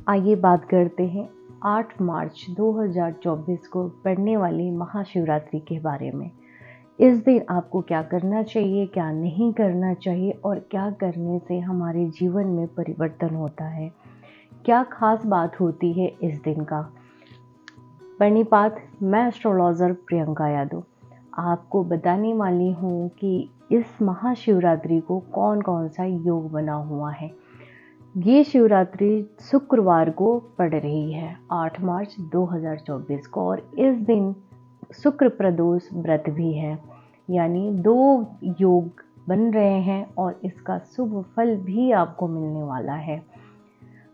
आइए बात करते हैं 8 मार्च 2024 को पड़ने वाली महाशिवरात्रि के बारे में। इस दिन आपको क्या करना चाहिए, क्या नहीं करना चाहिए और क्या करने से हमारे जीवन में परिवर्तन होता है, क्या खास बात होती है इस दिन का। प्रणिपात, मैं एस्ट्रोलॉजर प्रियंका यादव आपको बताने वाली हूँ कि इस महाशिवरात्रि को कौन कौन सा योग बना हुआ है। ये शिवरात्रि शुक्रवार को पड़ रही है 8 मार्च 2024 को, और इस दिन शुक्र प्रदोष व्रत भी है, यानी 2 योग बन रहे हैं और इसका शुभ फल भी आपको मिलने वाला है।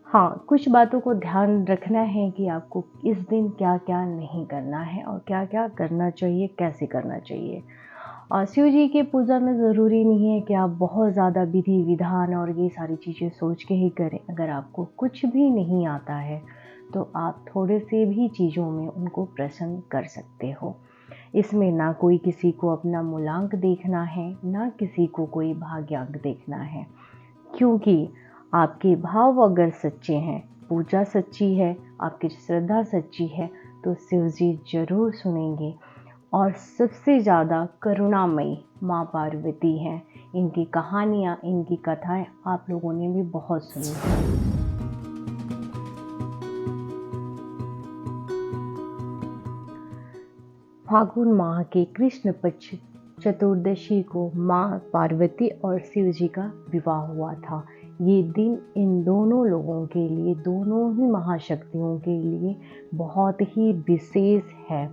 हाँ, कुछ बातों को ध्यान रखना है कि आपको इस दिन क्या क्या नहीं करना है और क्या क्या करना चाहिए, कैसे करना चाहिए। और शिव जी की पूजा में ज़रूरी नहीं है कि आप बहुत ज़्यादा विधि विधान और ये सारी चीज़ें सोच के ही करें। अगर आपको कुछ भी नहीं आता है तो आप थोड़े से भी चीज़ों में उनको प्रसन्न कर सकते हो। इसमें ना कोई किसी को अपना मूलांक देखना है, ना किसी को कोई भाग्यांक देखना है, क्योंकि आपके भाव अगर सच्चे हैं, पूजा सच्ची है, आपकी श्रद्धा सच्ची है, तो शिव जी ज़रूर सुनेंगे। और सबसे ज़्यादा करुणामयी माँ पार्वती हैं। इनकी कहानियाँ, इनकी कथाएं आप लोगों ने भी बहुत सुनी हैं। फागुन माह के कृष्ण पक्ष चतुर्दशी को माँ पार्वती और शिव जी का विवाह हुआ था। ये दिन इन दोनों लोगों के लिए, दोनों ही महाशक्तियों के लिए बहुत ही विशेष है।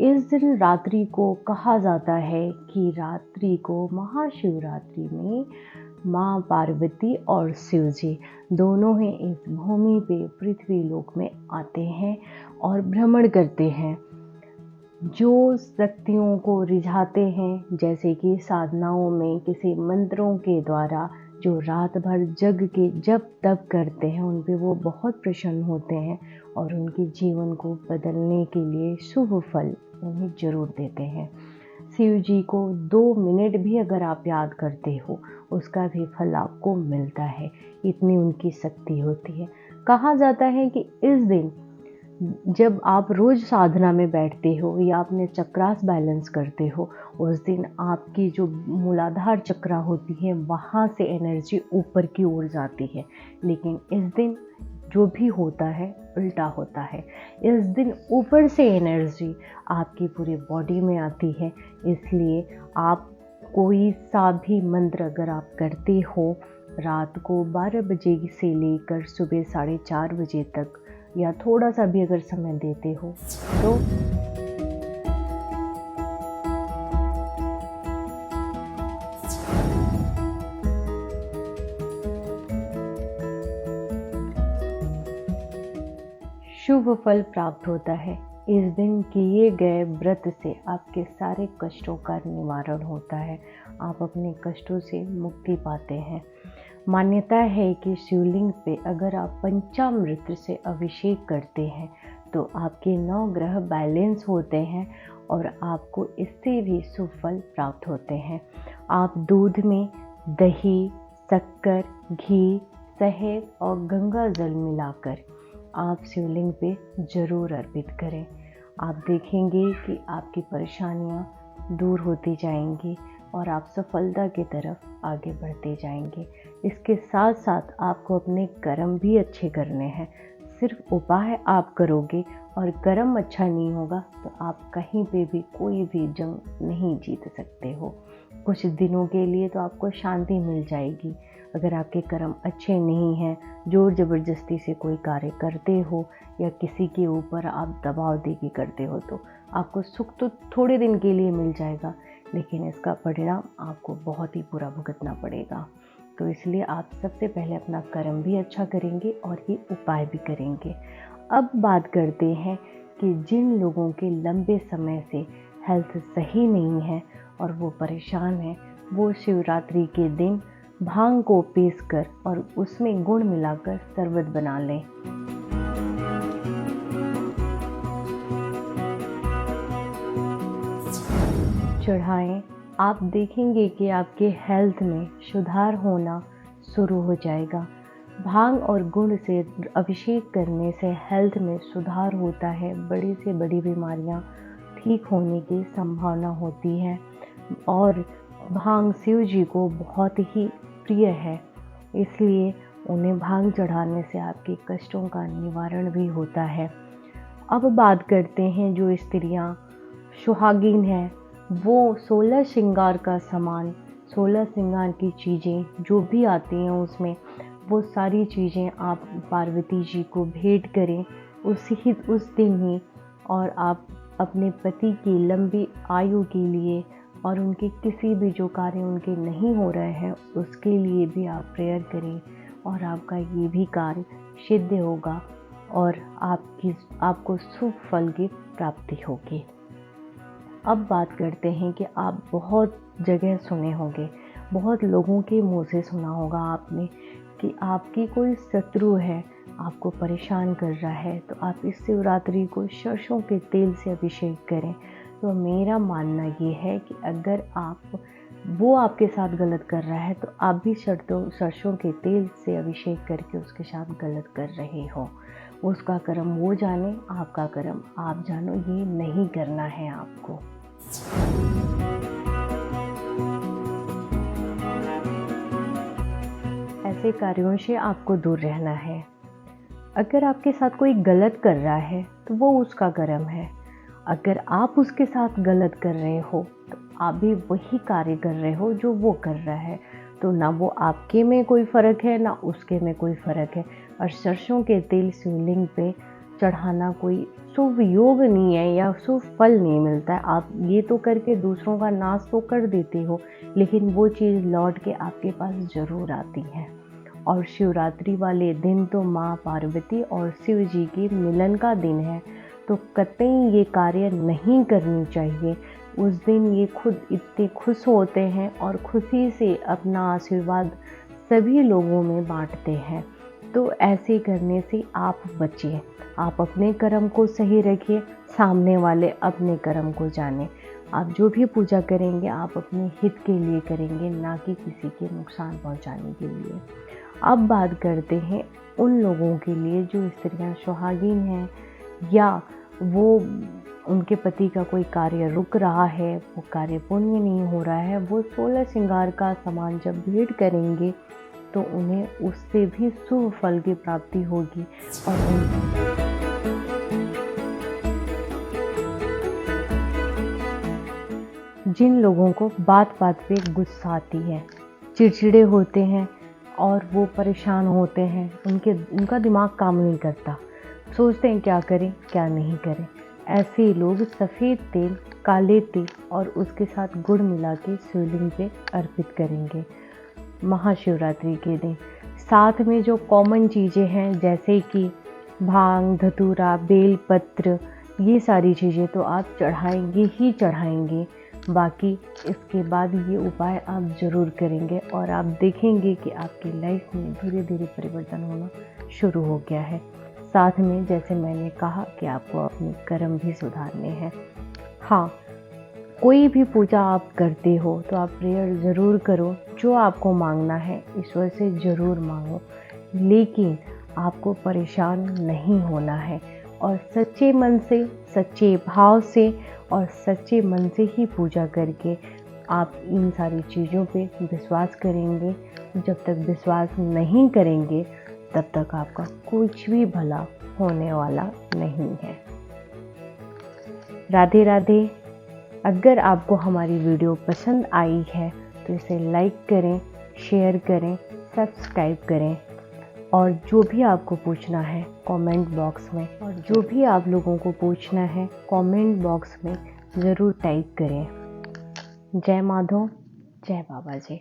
इस दिन रात्रि को कहा जाता है कि रात्रि को महाशिवरात्रि में माँ पार्वती और शिव जी दोनों ही इस भूमि पे, पृथ्वी लोक में आते हैं और भ्रमण करते हैं। जो शक्तियों को रिझाते हैं, जैसे कि साधनाओं में किसी मंत्रों के द्वारा जो रात भर जग के जप तप करते हैं, उन पे वो बहुत प्रसन्न होते हैं और उनके जीवन को बदलने के लिए शुभ फल उन्हें जरूर देते हैं। शिव जी को 2 मिनट भी अगर आप याद करते हो, उसका भी फल आपको मिलता है। इतनी उनकी शक्ति होती है। कहा जाता है कि इस दिन जब आप रोज साधना में बैठते हो या अपने चक्रास बैलेंस करते हो, उस दिन आपकी जो मूलाधार चक्रा होती है, वहाँ से एनर्जी ऊपर की ओर जाती है। लेकिन इस दिन जो भी होता है उल्टा होता है। इस दिन ऊपर से एनर्जी आपकी पूरी बॉडी में आती है। इसलिए आप कोई सा भी मंत्र अगर आप करते हो रात को 12 बजे से लेकर सुबह 4:30 बजे तक, या थोड़ा सा भी अगर समय देते हो, तो शुभ फल प्राप्त होता है। इस दिन किए गए व्रत से आपके सारे कष्टों का निवारण होता है। आप अपने कष्टों से मुक्ति पाते हैं। मान्यता है कि शिवलिंग पे अगर आप पंचामृत से अभिषेक करते हैं तो आपके 9 ग्रह बैलेंस होते हैं और आपको इससे भी शुभ फल प्राप्त होते हैं। आप दूध में दही, शक्कर, घी, शहद और गंगा जल मिलाकर आप शिवलिंग पे ज़रूर अर्पित करें। आप देखेंगे कि आपकी परेशानियां दूर होती जाएंगी और आप सफलता की तरफ आगे बढ़ते जाएंगे। इसके साथ साथ आपको अपने कर्म भी अच्छे करने हैं। सिर्फ उपाय आप करोगे और कर्म अच्छा नहीं होगा तो आप कहीं पे भी कोई भी जंग नहीं जीत सकते हो। कुछ दिनों के लिए तो आपको शांति मिल जाएगी। अगर आपके कर्म अच्छे नहीं हैं, जोर ज़बरदस्ती से कोई कार्य करते हो या किसी के ऊपर आप दबाव दे के करते हो, तो आपको सुख तो थोड़े दिन के लिए मिल जाएगा, लेकिन इसका परिणाम आपको बहुत ही बुरा भुगतना पड़ेगा। तो इसलिए आप सबसे पहले अपना कर्म भी अच्छा करेंगे और ये उपाय भी करेंगे। अब बात करते हैं कि जिन लोगों के लंबे समय से हेल्थ सही नहीं है और वो परेशान हैं, वो शिवरात्रि के दिन भांग को पीसकर और उसमें गुड़ मिलाकर शरबत बना लें। चढ़ाएं आप देखेंगे कि आपके हेल्थ में सुधार होना शुरू हो जाएगा। भांग और गुड़ से अभिषेक करने से हेल्थ में सुधार होता है, बड़ी से बड़ी बीमारियां ठीक होने की संभावना होती है। और भांग शिव जी को बहुत ही प्रिय है, इसलिए उन्हें भांग चढ़ाने से आपके कष्टों का निवारण भी होता है। अब बात करते हैं जो स्त्रियां सुहागिन हैं, वो 16 श्रृंगार का सामान, 16 श्रृंगार की चीज़ें जो भी आती हैं उसमें, वो सारी चीज़ें आप पार्वती जी को भेंट करें उस दिन ही। और आप अपने पति की लंबी आयु के लिए और उनके किसी भी जो कार्य उनके नहीं हो रहे हैं उसके लिए भी आप प्रेयर करें, और आपका ये भी कार्य सिद्ध होगा और आपको शुभ फल की प्राप्ति होगी। अब बात करते हैं कि आप बहुत जगह सुने होंगे, बहुत लोगों के मुंह से सुना होगा आपने कि आपकी कोई शत्रु है, आपको परेशान कर रहा है, तो आप इस शिवरात्रि को सरसों के तेल से अभिषेक करें। तो मेरा मानना ये है कि अगर वो आपके साथ गलत कर रहा है तो आप भी सरसों के तेल से अभिषेक करके उसके साथ गलत कर रहे हो। उसका कर्म वो जाने, आपका कर्म आप जानो, ये नहीं करना है आपको। ऐसे कार्यों से आपको दूर रहना है। अगर आपके साथ कोई गलत कर रहा है तो वो उसका कर्म है। अगर आप उसके साथ गलत कर रहे हो तो आप भी वही कार्य कर रहे हो जो वो कर रहा है। तो ना वो आपके में कोई फ़र्क है ना उसके में कोई फ़र्क है। और सरसों के तेल शिवलिंग पे चढ़ाना कोई शुभ योग नहीं है या शुभ फल नहीं मिलता है। आप ये तो करके दूसरों का नाश तो कर देते हो, लेकिन वो चीज़ लौट के आपके पास ज़रूर आती है। और शिवरात्रि वाले दिन तो माँ पार्वती और शिव जी के मिलन का दिन है, तो कतई ये कार्य नहीं करनी चाहिए। उस दिन ये खुद इतने खुश होते हैं और खुशी से अपना आशीर्वाद सभी लोगों में बांटते हैं। तो ऐसे करने से आप बचिए, आप अपने कर्म को सही रखिए, सामने वाले अपने कर्म को जाने। आप जो भी पूजा करेंगे आप अपने हित के लिए करेंगे, ना कि किसी के नुकसान पहुंचाने के लिए। अब बात करते हैं उन लोगों के लिए जो स्त्रियां सुहागिन हैं या वो उनके पति का कोई कार्य रुक रहा है, वो कार्य पूर्ण नहीं हो रहा है। वो 16 श्रृंगार का सामान जब भेंट करेंगे तो उन्हें उससे भी शुभ फल की प्राप्ति होगी। और जिन लोगों को बात बात पे गुस्सा आती है, चिड़चिड़े होते हैं और वो परेशान होते हैं, उनका दिमाग काम नहीं करता, सोचते हैं क्या करें क्या नहीं करें, ऐसे लोग सफ़ेद तेल, काले तिल और उसके साथ गुड़ मिला के शिवलिंग पे अर्पित करेंगे महाशिवरात्रि के दिन। साथ में जो कॉमन चीज़ें हैं जैसे कि भांग, धतूरा, बेलपत्र, ये सारी चीज़ें तो आप चढ़ाएंगे ही चढ़ाएंगे। बाकी इसके बाद ये उपाय आप ज़रूर करेंगे और आप देखेंगे कि आपकी लाइफ में धीरे धीरे परिवर्तन होना शुरू हो गया है। साथ में जैसे मैंने कहा कि आपको अपने कर्म भी सुधारने हैं। हाँ, कोई भी पूजा आप करते हो तो आप प्रेयर ज़रूर करो, जो आपको मांगना है ईश्वर से ज़रूर मांगो, लेकिन आपको परेशान नहीं होना है। और सच्चे मन से, सच्चे भाव से और सच्चे मन से ही पूजा करके आप इन सारी चीज़ों पे विश्वास करेंगे। जब तक विश्वास नहीं करेंगे तब तक आपका कुछ भी भला होने वाला नहीं है। राधे राधे। अगर आपको हमारी वीडियो पसंद आई है तो इसे लाइक करें, शेयर करें, सब्सक्राइब करें। और जो भी आपको पूछना है कमेंट बॉक्स में, और जो भी आप लोगों को पूछना है कमेंट बॉक्स में ज़रूर टाइप करें। जय माधव, जय बाबा जी।